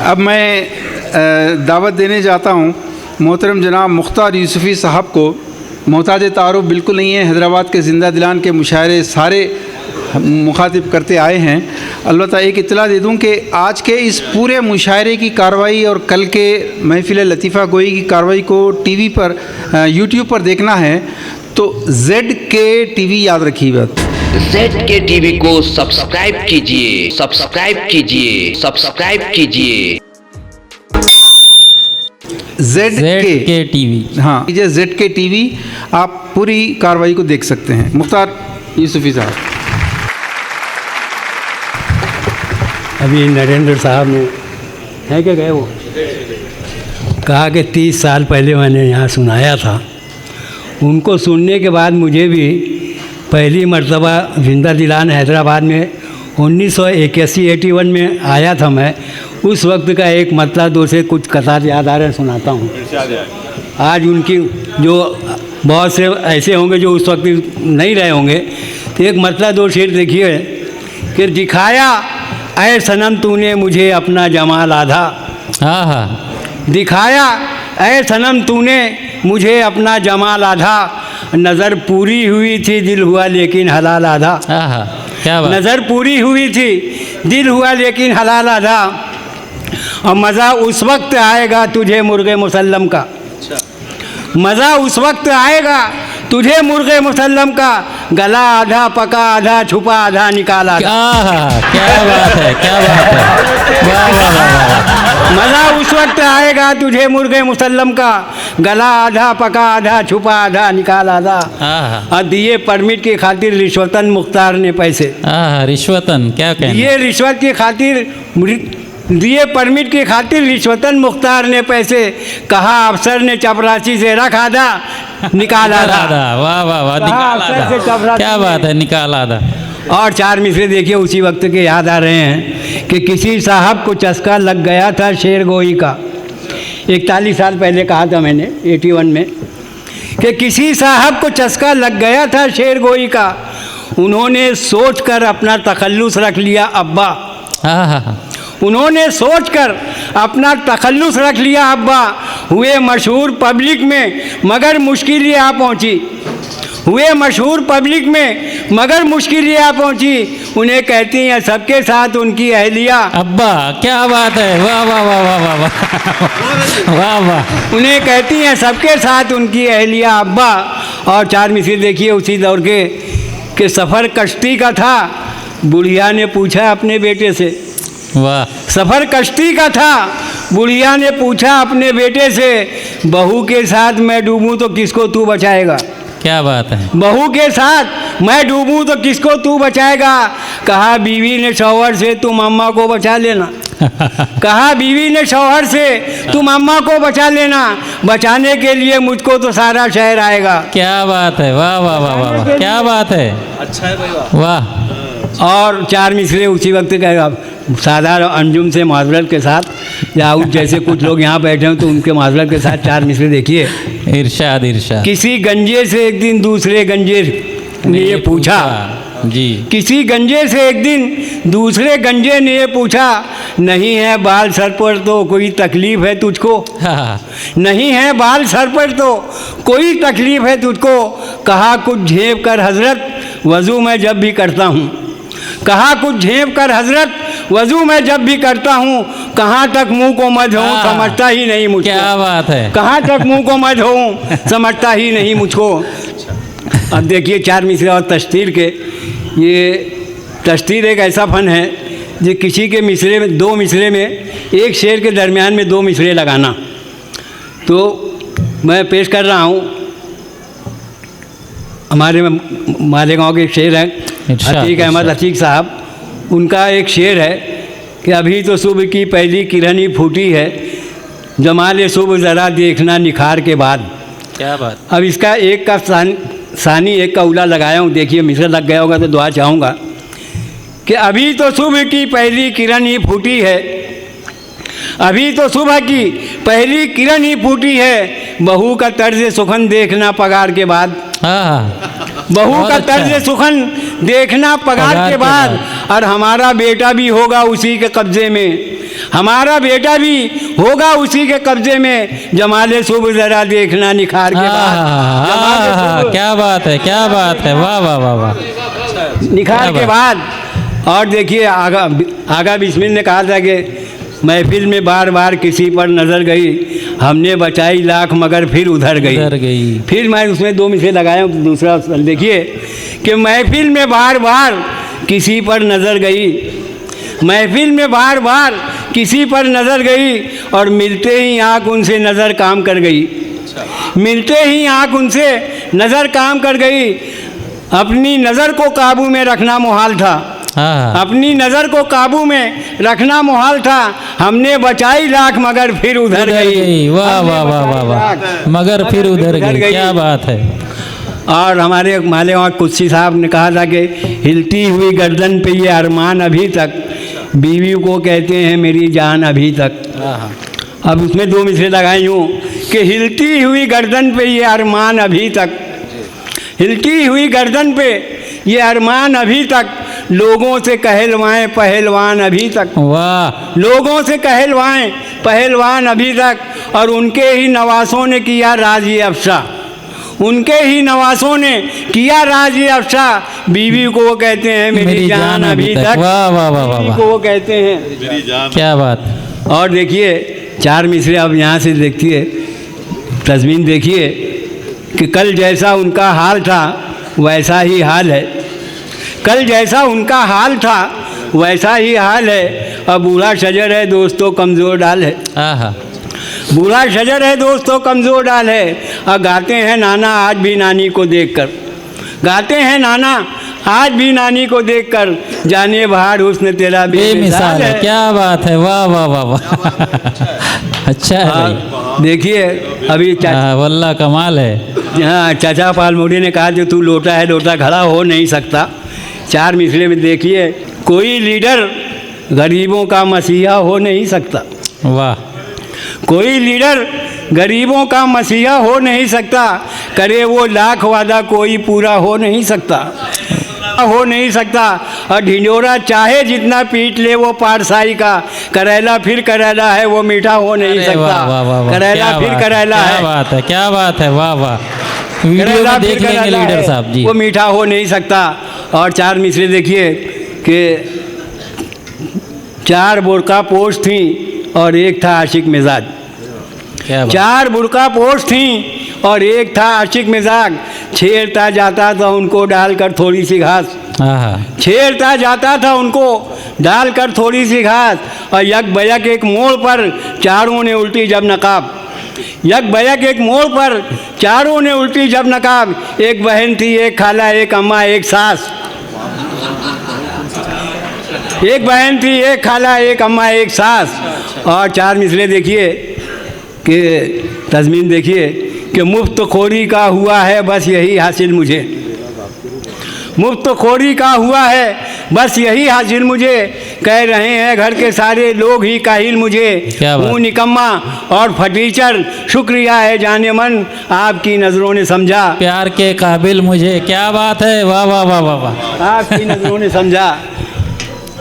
अब मैं दावत देने जाता हूँ मोहतरम जनाब मुख्तार यूसुफ़ी साहब को। मोहताज तारुफ बिल्कुल नहीं है, हैदराबाद के ज़िंदा दिलान के मुशायरे सारे मुखातिब करते आए हैं। अलबत्ता एक इत्तला दे दूँ कि आज के इस पूरे मुशायरे की कार्रवाई और कल के महफ़िल लतीफ़ा गोई की कार्रवाई को टीवी पर यूट्यूब पर देखना है तो ZK TV याद रखिएगा। ZK TV को सब्सक्राइब कीजिए, सब्सक्राइब कीजिए, सब्सक्राइब कीजिए। ZK TV, हाँ ये ZK TV, आप पूरी कार्रवाई को देख सकते हैं। मुख्तार यूसुफ़ी साहब। अभी नरेंद्र साहब ने है क्या गए वो कहा कि 30 साल पहले मैंने यहाँ सुनाया था। उनको सुनने के बाद मुझे भी पहली मर्तबा जिंदा दिलान हैदराबाद में 1981 में आया था मैं। उस वक्त का एक मतलब दो से कुछ कसार याद आ रहे सुनाता हूँ। आज उनकी जो बहुत से ऐसे होंगे जो उस वक्त नहीं रहे होंगे, तो एक मतलब दो शेर देखिए कि दिखाया ऐ सनम तूने मुझे अपना जमाल आधा। हाँ हाँ। दिखाया ऐ सनम तूने मुझे अपना जमाल आधा। नज़र पूरी हुई थी दिल हुआ लेकिन हलाल आधा। हाँ हाँ, क्या बात। नज़र पूरी हुई थी दिल हुआ लेकिन हलाल आधा। और मज़ा उस वक्त आएगा तुझे मुर्गे मुसल्लम का। मज़ा उस वक्त आएगा तुझे मुर्गे मुसल्लम का। गला आधा पका आधा छुपा आधा निकाला। क्या बात है, क्या बात है। वाह वाह वाह वाह। मज़ा उस वक्त आएगा तुझे मुर्गे मुसल्लम का। गला आधा पका आधा छुपा आधा निकाल आधा। और दिए परमिट की खातिर रिश्वतन मुख्तार ने पैसे। रिश्वतन क्या कहना। ये रिश्वत की खातिर दिए परमिट की खातिर रिश्वतन मुख्तार ने पैसे। कहा अफसर ने चपरासी से रख आधा निकाल आधा। वाह वाह वाह, निकाल आधा। क्या बात है, निकाल आधा। और चार मिसरे देखिए उसी वक्त के याद आ रहे हैं कि किसी साहब को चस्का लग गया था शेर गोई का। 41 साल पहले कहा था मैंने 81 में कि किसी साहब को चस्का लग गया था शेर गोई का। उन्होंने सोचकर अपना तखल्लुस रख लिया अब्बा। उन्होंने सोचकर अपना तखल्लुस रख लिया अब्बा। हुए मशहूर पब्लिक में मगर मुश्किल आ पहुंची। हुए मशहूर पब्लिक में मगर मुश्किल आ पहुंची। उन्हें कहती हैं सबके साथ उनकी अहलिया अब्बा। क्या बात है, वाह वाह वाह वाह वाह वाह वाह। उन्हें कहती हैं सबके साथ उनकी अहलिया अब्बा। और चार मिसरे देखिए उसी दौर के कि सफ़र कश्ती का था। बुढ़िया ने पूछा अपने बेटे से। वाह। सफ़र कश्ती का था। बुढ़िया ने पूछा अपने बेटे से बहू के साथ मैं डूबूं तो किसको तू बचाएगा। क्या बात है। बहू के साथ मैं डूबूं तो किसको तू बचाएगा। कहा बीवी ने शौहर से तुम अम्मा को बचा लेना। कहा बीवी ने शौहर से तुम अम्मा को बचा लेना। बचाने के लिए मुझको तो सारा शहर आएगा। क्या बात है, वाह वाह वाह वाह, क्या बात है। अच्छा है भाई, वाह। और चार मिसरे उसी वक्त का सादा अंजुम से माजरत के साथ या जैसे कुछ लोग यहाँ बैठे हैं तो उनके माजरत के साथ चार मिसरे देखिए। इरशाद इरशाद। किसी गंजे से एक दिन दूसरे गंजे ने ये पूछा जी। किसी गंजे से एक दिन दूसरे गंजे ने ये पूछा नहीं है बाल सर पर तो कोई तकलीफ़ है तुझको। नहीं है बाल सर पर तो कोई तकलीफ़ है तुझको। कहा कुछ झेप कर हजरत वज़ू मैं जब भी करता हूँ। कहा कुछ झेप कर हजरत वज़ू मैं जब भी करता हूँ। कहाँ तक मुंह को मैं धोऊं समझता ही नहीं मुझको। क्या बात है। कहाँ तक मुंह को मैं धोऊं समझता ही नहीं मुझको। अब देखिए चार मिसरे और तश्तीर के। ये तश्तीर एक ऐसा फ़न है जो किसी के मिसरे में दो मिसरे में एक शेर के दरमियान में दो मिसरे लगाना। तो मैं पेश कर रहा हूँ हमारे मालेगांव के एक शेर हैं अतीक अहमद अतीक साहब। उनका एक शेर है कि अभी तो सुबह की पहली किरण ही फूटी है। जमाले सुबह ज़रा देखना निखार के बाद। क्या बात। अब इसका एक का सानी एक का उला लगाया हूँ। देखिए मिसरा लग गया होगा तो दुआ चाहूँगा कि अभी तो सुबह की पहली किरण ही फूटी है। अभी तो सुबह की पहली किरण ही फूटी है। बहू का तर्ज सुखन देखना पगार के बाद। बहू का तर्ज सुखन देखना पगार के बाद। और हमारा बेटा भी होगा उसी के कब्जे में। हमारा बेटा भी होगा उसी के कब्जे में, जमाले सुबह जरा देखना निखार के बाद, जमाले सुबह क्या बात है, क्या बात है, वाह वाह वाह वाह। निखार क्या के बाद। और देखिए आगा बिस्मिल ने कहा था कि महफिल में बार बार किसी पर नज़र गई, हमने बचाई लाख मगर फिर उधर गई। फिर मैं उसमें 2 मिसरे लगाया हूँ। दूसरा देखिए कि महफिल में बार बार किसी पर नज़र गई, महफिल में बार बार किसी पर नज़र गई, और मिलते ही आँख उनसे नज़र काम कर गई, मिलते ही आँख उनसे नज़र काम कर गई। अपनी नज़र को काबू में रखना मुहाल था, अपनी नज़र को काबू में रखना मुहाल था, हमने बचाई लाख मगर फिर उधर गई। वाह वाह वाह वाह वाह, मगर फिर उधर गई, क्या बात है। और हमारे माले वहाँ कुत्सी साहब ने कहा था कि हिलती हुई गर्दन पे ये अरमान अभी तक, बीवी को कहते हैं मेरी जान अभी तक। अब उसमें 2 मिसरे लगाई हूँ कि हिलती हुई गर्दन पे ये अरमान अभी तक, हिलती हुई गर्दन पे ये अरमान अभी तक, लोगों से कहलवाएं पहलवान अभी तक। वाह, लोगों से कहलवाएं पहलवान अभी तक, और उनके ही नवासों ने किया राजी अफशा, उनके ही नवासों ने किया राजी अफशा, बीवी को वो कहते हैं मेरी जान अभी तक। वाह वाह वाह वाह, बीवी को वो कहते हैं मेरी जान। क्या बात। और देखिए 4 मिसरे अब यहाँ से देखिए, तस्मीन देखिए कि कल जैसा उनका हाल था वैसा ही हाल है, कल जैसा उनका हाल था वैसा ही हाल है। अब बूढ़ा शजर है दोस्तों कमज़ोर डाल है, बूढ़ा शजर है दोस्तों कमज़ोर डाल है। और गाते हैं नाना आज भी नानी को देखकर, गाते हैं नाना आज भी नानी को देखकर, जाने बाहर हुस्न तेरा बेमिसाल है। क्या बात है, वाह वाह वाह वाह। अच्छा है भाई। देखिए अभी वल्ला कमाल है। हाँ, चाचा पालमोड़ी ने कहा जो तू लोटा है लोटा खड़ा हो नहीं सकता। 4 मिसरे में देखिए, कोई लीडर गरीबों का मसीहा हो नहीं सकता, वाह, कोई लीडर गरीबों का मसीहा हो नहीं सकता, करे वो लाख वादा कोई पूरा हो नहीं सकता, हो नहीं सकता। और ढिंढोरा चाहे जितना पीट ले वो पारसाई का, करेला फिर करेला है वो मीठा हो नहीं सकता, करेला फिर करेला है। क्या बात है, क्या बात है, वाह वाह। वीडियो में देख लेंगे लीडर साहब जी, वो मीठा हो नहीं सकता। और 4 मिसरे देखिए कि 4 बुरका पोश थी और एक था आशिक मिजाज, 4 बुरका पोश थी और एक था आशिक मिजाज। छेड़ता जाता था उनको डालकर थोड़ी सी घास, छेड़ता जाता था उनको डालकर थोड़ी सी घास। और यक बयक एक मोड़ पर चारों ने उल्टी जब नकाब, यक बयक एक मोड़ पर चारों ने उल्टी जब नकाब। एक बहन थी एक खाला एक अम्मा एक सास, एक बहन थी एक खाला एक अम्मा एक सास। और 4 मिसरे देखिए कि तज़मीन देखिए कि मुफ्त खोरी का हुआ है बस यही हासिल मुझे, मुफ्त खोरी का हुआ है बस यही हासिल मुझे। कह रहे हैं घर के सारे लोग ही काहिल मुझे, हूँ निकम्मा और फटीचर, शुक्रिया है जाने मन आपकी नज़रों ने समझा, प्यार के काबिल मुझे। क्या बात है, वाह वाह वाह वाह वाह। आपकी नज़रों ने समझा,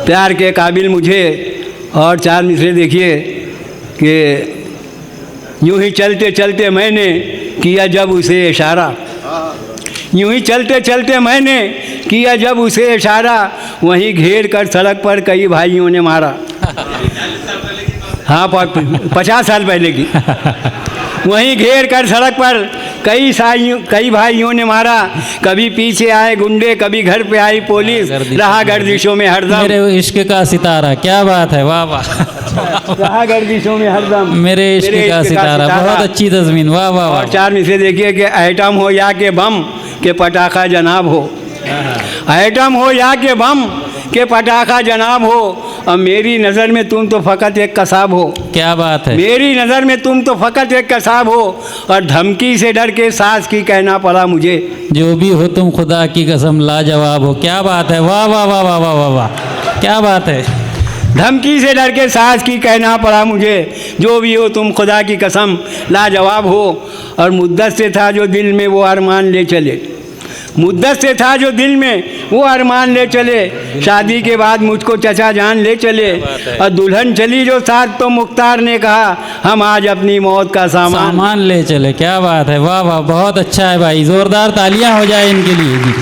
प्यार के काबिल मुझे। और 4 मिसरे देखिए कि यूँ ही चलते चलते मैंने किया जब उसे इशारा, यूँ ही चलते चलते मैंने किया जब उसे इशारा, वहीं घेर कर सड़क पर कई भाइयों ने मारा। हाँ 50 साल पहले की। वहीं घेर कर सड़क पर कई भाइयों ने मारा। कभी पीछे आए गुंडे, कभी घर पे आई पुलिस, रहा गर्दिशों में हरदम मेरे इश्क का सितारा। क्या बात है, वाह वाह। रहा गर्दिशों में हरदम मेरे इश्क का सितारा। बहुत अच्छी तस्मीन, वाह वाह वाह। और 4 मिसरे देखिए कि आइटम हो या के बम के पटाखा जनाब हो, आइटम हो या के बम के पटाखा जनाब हो। और मेरी नज़र में तुम तो फ़कत एक कसाब हो। क्या बात है, मेरी नज़र में तुम तो फ़कत एक कसाब हो। और धमकी से डर के सास की कहना पड़ा मुझे, जो भी हो तुम खुदा की कसम लाजवाब हो। क्या बात है, वाह वाह वाह वाह वाह वाह वाह। क्या बात है, धमकी से डर के सास की कहना पड़ा मुझे, जो भी हो तुम खुदा की कसम लाजवाब हो। और मुद्दत से था जो दिल में वो अरमान ले चले, मुद्दत से था जो दिल में वो अरमान ले चले, शादी के बाद मुझको चचा जान ले चले, और दुल्हन चली जो साथ तो मुख्तार ने कहा हम आज अपनी मौत का सामान ले चले। क्या बात है, वाह वाह, बहुत अच्छा है भाई, ज़ोरदार तालियां हो जाए इनके लिए जी।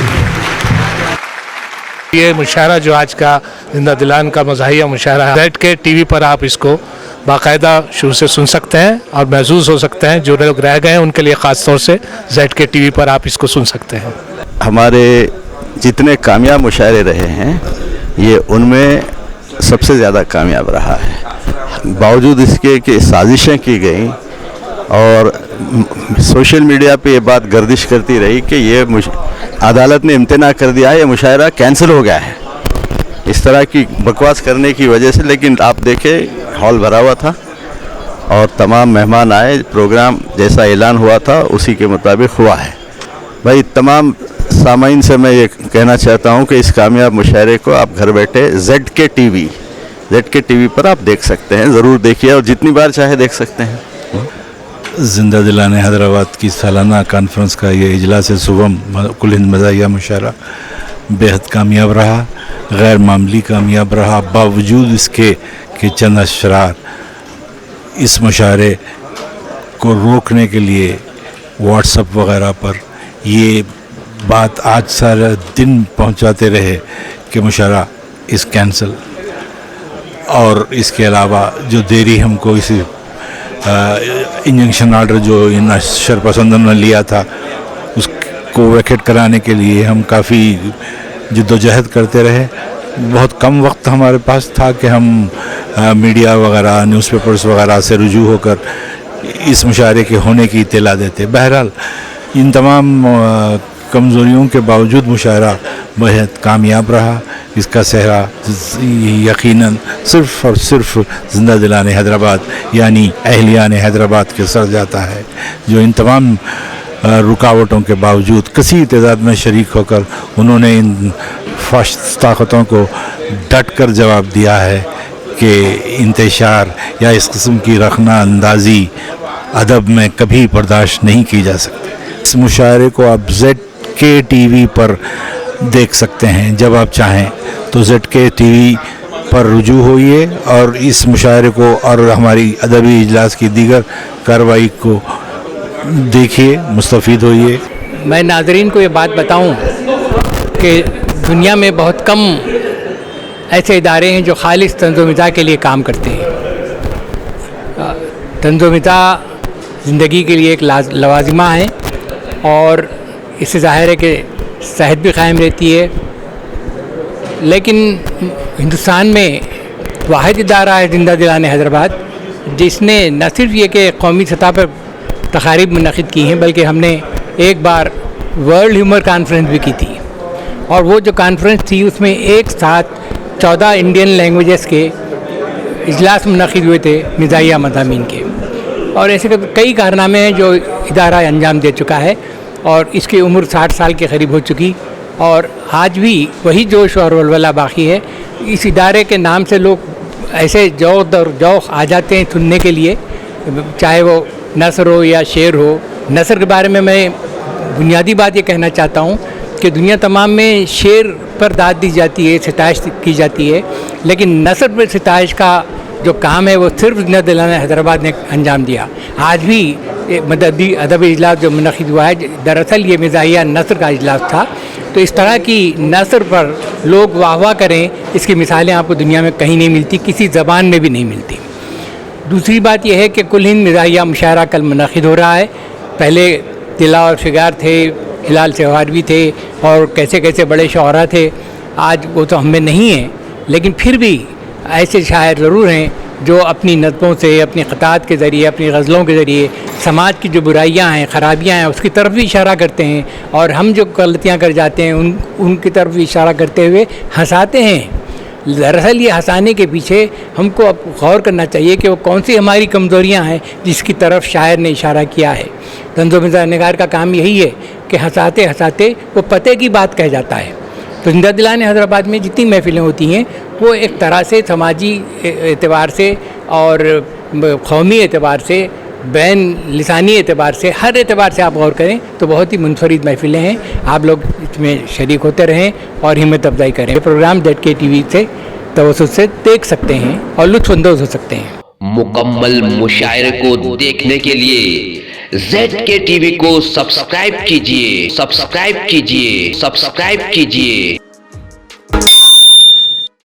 ये मुशायरा जो आज का जिंदा दिलान का मज़ाहिया मुशायरा है, ZK TV पर आप इसको बाकायदा शुरू से सुन सकते हैं और महसूस हो सकते हैं। जो लोग रह गए हैं उनके लिए ख़ास तौर से ZK TV पर आप इसको सुन सकते हैं। हमारे जितने कामयाब मुशायरे रहे हैं ये उनमें सबसे ज़्यादा कामयाब रहा है। बावजूद इसके कि साजिशें की गई और सोशल मीडिया पे ये बात गर्दिश करती रही कि ये अदालत ने इम्तना कर दिया है, ये मुशायरा कैंसिल हो गया है, इस तरह की बकवास करने की वजह से। लेकिन आप देखें हॉल भरा हुआ था और तमाम मेहमान आए, प्रोग्राम जैसा ऐलान हुआ था उसी के मुताबिक हुआ है। भाई तमाम सामाइन से मैं ये कहना चाहता हूँ कि इस कामयाब मुशायरे को आप घर बैठे ZK TV पर आप देख सकते हैं, ज़रूर देखिए और जितनी बार चाहे देख सकते हैं। जिंदा दिलाने हैदराबाद की सालाना कॉन्फ्रेंस का ये इजलास सुबम कुल हिंद मज़ाहिया मुशायरा बेहद कामयाब रहा, गैर मामूली कामयाब रहा। बावजूद इसके कि चंद अशरार इस मुशायरे को रोकने के लिए व्हाट्सएप वगैरह पर ये बात आज सारा दिन पहुंचाते रहे कि मुशायरा इस कैंसिल, और इसके अलावा जो देरी हमको इसी इंजंक्शन ऑर्डर जो इन शरपसंदों ने लिया था उसको वैकेट कराने के लिए हम काफ़ी जिद्दोजहद करते रहे। बहुत कम वक्त हमारे पास था कि हम मीडिया वगैरह न्यूज़पेपर्स वगैरह से रुजू होकर इस मुशायरे के होने की इत्तला देते। बहरहाल इन तमाम कमज़ोरियों के बावजूद मुशायरा बेहद कामयाब रहा। इसका सेहरा यकीनन सिर्फ़ और सिर्फ जिंदा दिलाने हैदराबाद यानी अहलियाने हैदराबाद के सर जाता है, जो इन तमाम रुकावटों के बावजूद कसी तादाद में शरीक होकर उन्होंने इन फाशिस्ट ताकतों को डट कर जवाब दिया है कि इंतशार या इस किस्म की रखना अंदाज़ी अदब में कभी बर्दाश्त नहीं की जा सकती। इस मुशायरे को आप ZK TV पर देख सकते हैं, जब आप चाहें तो ZK TV पर रुजू होइए और इस मुशायरे को और हमारी अदबी इजलास की दीगर कार्रवाई को देखिए, मुस्तफ़ीद होइए। मैं नाज़रीन को ये बात बताऊं कि दुनिया में बहुत कम ऐसे इदारे हैं जो खालिस तंज़ो-ओ-मिज़ाह के लिए काम करते हैं। तंज़ो-ओ-मिज़ाह ज़िंदगी के लिए एक लवाजिमा है और इससे ज़ाहिर है कि सेहत भी कायम रहती है। लेकिन हिंदुस्तान में वाहिद इदारा है जिंदा दिलाने हैदराबाद, जिसने न सिर्फ ये कि कौमी सतह पर तकारीब मुनक़िद की हैं बल्कि हमने एक बार वर्ल्ड ह्यूमर कॉन्फ्रेंस भी की थी। और वो जो कॉन्फ्रेंस थी उसमें एक साथ 14 इंडियन लैंग्वेजेस के इजलास मुनक़िद हुए थे मिज़ाहिया मज़ामीन के। और ऐसे कई कारनामे हैं जो इदारा अंजाम दे चुका है और इसकी उम्र 60 साल के करीब हो चुकी, और आज भी वही जोश और वलवला बाकी है। इस इदारे के नाम से लोग ऐसे जौक़ आ जाते हैं सुनने के लिए, चाहे वो नसर हो या शेर हो। नसर के बारे में मैं बुनियादी बात ये कहना चाहता हूँ कि दुनिया तमाम में शेर पर दाद दी जाती है, सिताइश की जाती है, लेकिन नसर पर सिताइश का जो काम है वो सिर्फ जिंदा दिलाना हैदराबाद ने अंजाम दिया। आज भी मददी अदबी इजलास जो मुनक़िद हुआ है, दरअसल ये मिज़ाहिया नसर का इजलास था। तो इस तरह की नसर पर लोग वाह वाह करें, इसकी मिसालें आपको दुनिया में कहीं नहीं मिलती, किसी ज़बान में भी नहीं मिलती। दूसरी बात यह है कि कुल हिंद मिज़ाहिया मुशायरा कल मुनक़िद हो रहा है। पहले तिला और शिगार थे, हिलाल सेवारवी थे और कैसे कैसे बड़े शोहरा थे। आज वो तो हमें नहीं है, लेकिन फिर भी ऐसे शायर ज़रूर हैं जो अपनी नज़मों से, अपनी क़तात के ज़रिए, अपनी गज़लों के ज़रिए समाज की जो बुराइयां हैं, ख़राबियां हैं, उसकी तरफ भी इशारा करते हैं, और हम जो गलतियां कर जाते हैं उनकी तरफ भी इशारा करते हुए हंसाते हैं। दरअसल ये हंसाने के पीछे हमको अब गौर करना चाहिए कि वो कौन सी हमारी कमज़ोरियां हैं जिसकी तरफ शायर ने इशारा किया है। तंज़ो-ओ-मिज़ाह निगार का काम यही है कि हंसाते हंसाते वो पते की बात कह जाता है। तो जिंदा दिलाने हैदराबाद में जितनी महफ़िलें होती हैं वो एक तरह से समाजी एतबार से और कौमी एतबार से, बैन लिसानी एतबार से, हर एतबार से आप गौर करें तो बहुत ही मुनफरिद महफ़िलें हैं। आप लोग इसमें शरीक होते रहें और हिम्मत अफजाई करें। ये प्रोग्राम ZK TV से तवज्जुह से देख सकते हैं और लुत्फ़अंदोज़ हो सकते हैं। मुकम्मल मुशायरे को देखने के लिए ZK TV को सब्सक्राइब कीजिए, सब्सक्राइब कीजिए, सब्सक्राइब कीजिए।